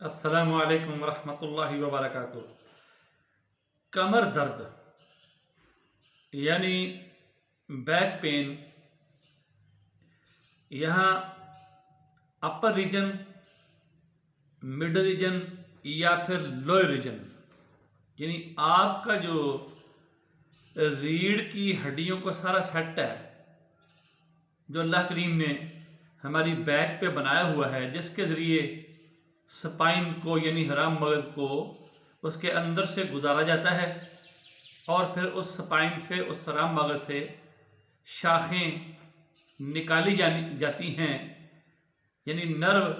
अस्सलामु अलैकुम वरहमतुल्लाहि वबरकातुह। कमर दर्द यानी बैक पेन, यहाँ अपर रीजन, मिडल रीजन या फिर लोअर रीजन, यानी आपका जो रीढ़ की हड्डियों का सारा सेट है जो अल्लाह करीम ने हमारी बैक पे बनाया हुआ है, जिसके ज़रिए स्पाइन को यानी हराम मगज़ को उसके अंदर से गुजारा जाता है और फिर उस स्पाइन से, उस हराम मगज़ से शाखें निकाली जाती हैं, यानी नर्व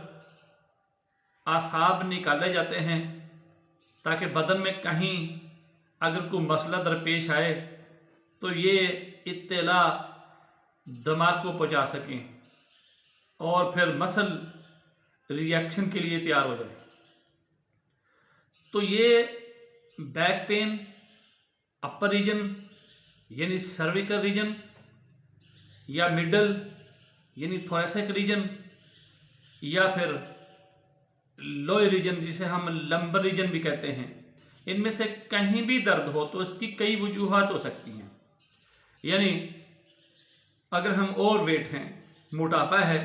आसाब निकाले जाते हैं ताकि बदन में कहीं अगर कोई मसला दरपेश आए तो ये इत्तला दिमाग को पहुंचा सकें और फिर मसल रिएक्शन के लिए तैयार हो जाए। तो ये बैक पेन अपर रीजन यानी सर्विकल रीजन या मिडल यानी थोरेसिक रीजन या फिर लोअर रीजन जिसे हम लंबर रीजन भी कहते हैं, इनमें से कहीं भी दर्द हो तो इसकी कई वजूहात हो सकती हैं। यानी अगर हम ओवर वेट हैं, मोटापा है,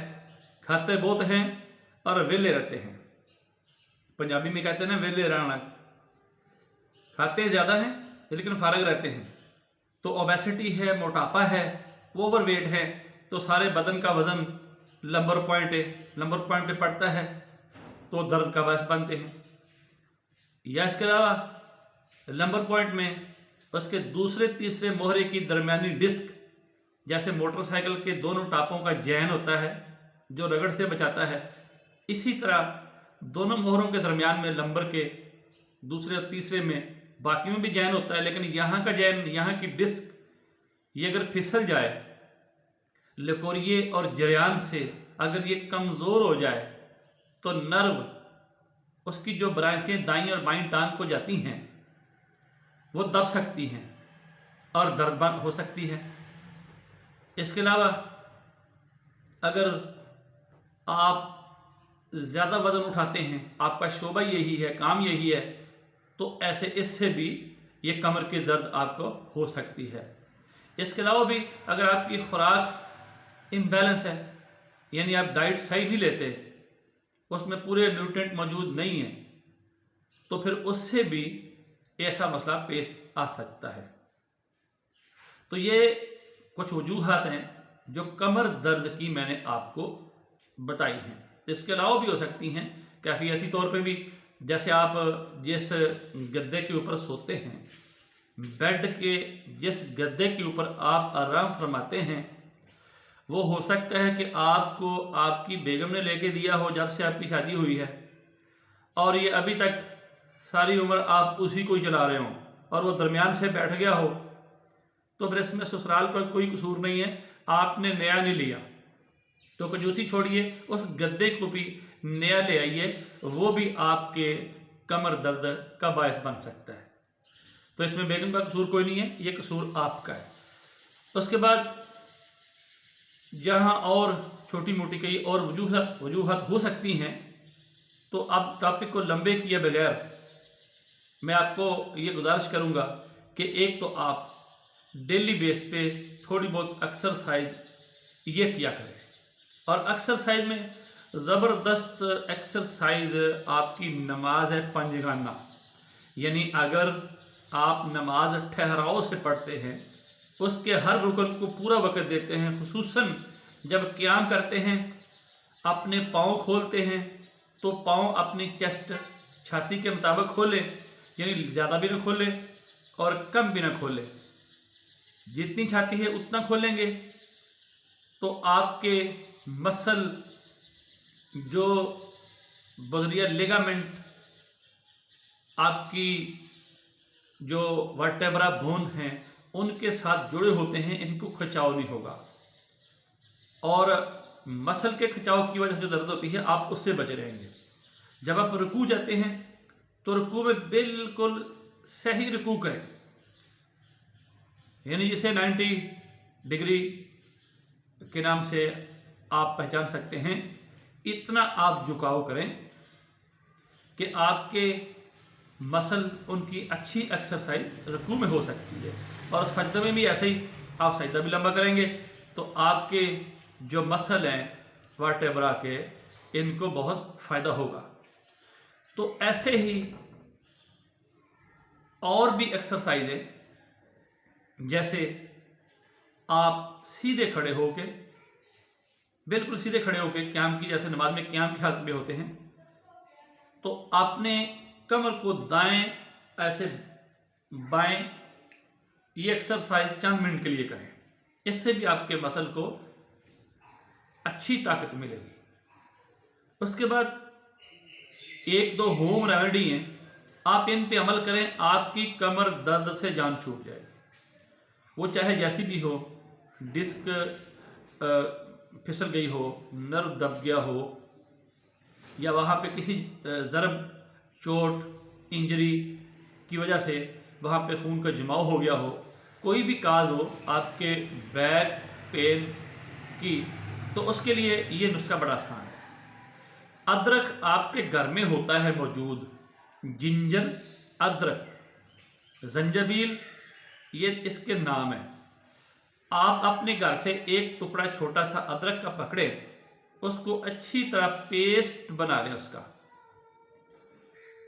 खाते बहुत हैं और वेले रहते हैं, पंजाबी में कहते हैं ना वेले रहना, खाते ज़्यादा हैं लेकिन फारग रहते हैं, तो ओबेसिटी है, मोटापा है, ओवर वेट है, तो सारे बदन का वज़न लंबर पॉइंट पे पड़ता है तो दर्द का बायस बनते हैं। या इसके अलावा लंबर पॉइंट में उसके दूसरे तीसरे मोहरे की दरमियानी डिस्क, जैसे मोटरसाइकिल के दोनों टापों का जैन होता है जो रगड़ से बचाता है, इसी तरह दोनों मोहरों के दरमियान में लंबर के दूसरे और तीसरे में बाकियों में भी जैन होता है, लेकिन यहाँ का जैन, यहाँ की डिस्क, ये अगर फिसल जाए लकोरिए और जरियान से, अगर ये कमज़ोर हो जाए तो नर्व उसकी जो ब्रांचें दाईं और बाईं टांग को जाती हैं वो दब सकती हैं और दर्द हो सकती है। इसके अलावा अगर आप ज़्यादा वज़न उठाते हैं, आपका शोबा यही है, काम यही है, तो ऐसे इससे भी ये कमर की दर्द आपको हो सकती है। इसके अलावा भी अगर आपकी खुराक इम्बैलेंस है, यानी आप डाइट सही नहीं लेते, उसमें पूरे न्यूट्रिएंट मौजूद नहीं है, तो फिर उससे भी ऐसा मसला पेश आ सकता है। तो ये कुछ वजूहात हैं जो कमर दर्द की मैंने आपको बताई हैं। इसके अलावा भी हो सकती हैं कैफियती तौर पे भी, जैसे आप जिस गद्दे के ऊपर सोते हैं, बेड के जिस गद्दे के ऊपर आप आराम फरमाते हैं, वो हो सकता है कि आपको आपकी बेगम ने लेके दिया हो जब से आपकी शादी हुई है, और ये अभी तक सारी उम्र आप उसी को ही चला रहे हों और वो दरमियान से बैठ गया हो, तो फिर इसमें ससुराल का कोई कसूर नहीं है, आपने नया नहीं लिया, तो कंजूसी छोड़िए, उस गद्दे को भी नया ले आइए, वो भी आपके कमर दर्द का बायस बन सकता है। तो इसमें बेगम का कसूर कोई नहीं है, ये कसूर आपका है। उसके बाद जहाँ और छोटी मोटी कई और वजूहत हो सकती हैं, तो अब टॉपिक को लंबे किए बगैर मैं आपको ये गुजारिश करूँगा कि एक तो आप डेली बेस पे थोड़ी बहुत एक्सरसाइज ये किया करें, और एक्सरसाइज में ज़बरदस्त एक्सरसाइज आपकी नमाज है पंजगाना, यानी अगर आप नमाज ठहराव से पढ़ते हैं, उसके हर रुकन को पूरा वक़्त देते हैं, खुसूसन जब क़याम करते हैं, अपने पाँव खोलते हैं तो पाँव अपनी चेस्ट छाती के मुताबिक खोले, यानी ज़्यादा भी ना खोले और कम भी ना खोले, जितनी छाती है उतना खोलेंगे तो आपके मसल जो बजरिया लिगामेंट, आपकी जो वर्टेब्रा बोन हैं उनके साथ जुड़े होते हैं, इनको खिंचाव नहीं होगा, और मसल के खिंचाव की वजह से जो दर्द होती है आप उससे बचे रहेंगे। जब आप रुकू जाते हैं तो रुकू में बिल्कुल सही रुकू करें, यानी जिसे 90 डिग्री के नाम से आप पहचान सकते हैं, इतना आप झुकाव करें कि आपके मसल उनकी अच्छी एक्सरसाइज रुकू में हो सकती है। और सजदे में भी ऐसे ही, आप सजदा भी लंबा करेंगे तो आपके जो मसल हैं वर्टेब्रा के, इनको बहुत फ़ायदा होगा। तो ऐसे ही और भी एक्सरसाइजें, जैसे आप सीधे खड़े होके, बिल्कुल सीधे खड़े होके क्याम की, जैसे नमाज में क्याम की हालत में होते हैं, तो आपने कमर को दाएं ऐसे बाएं, ये एक्सरसाइज चंद मिनट के लिए करें। इससे भी आपके मसल को अच्छी ताकत मिलेगी। उसके बाद एक दो होम रेमेडी हैं, आप इन पे अमल करें, आपकी कमर दर्द से जान छूट जाएगी। वो चाहे जैसी भी हो, डिस्क फिसल गई हो, नर्व दब गया हो, या वहाँ पे किसी ज़रब, चोट, इंजरी की वजह से वहाँ पे खून का जमाव हो गया हो, कोई भी काज हो आपके बैक पेन की, तो उसके लिए ये नुस्खा बड़ा आसान है। अदरक आपके घर में होता है मौजूद, जिंजर, अदरक, जंजाबील, ये इसके नाम है। आप अपने घर से एक टुकड़ा छोटा सा अदरक का पकड़े, उसको अच्छी तरह पेस्ट बना लें उसका,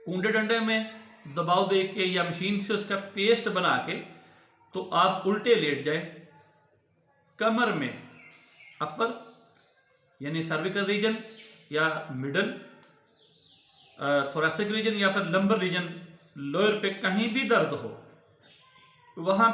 कूंडे डंडे में दबाव दे के या मशीन से उसका पेस्ट बना के, तो आप उल्टे लेट जाए, कमर में अपर यानी सर्विकल रीजन या मिडल, थोरेसिक रीजन या फिर लंबर रीजन, लोअर पे कहीं भी दर्द हो, वहां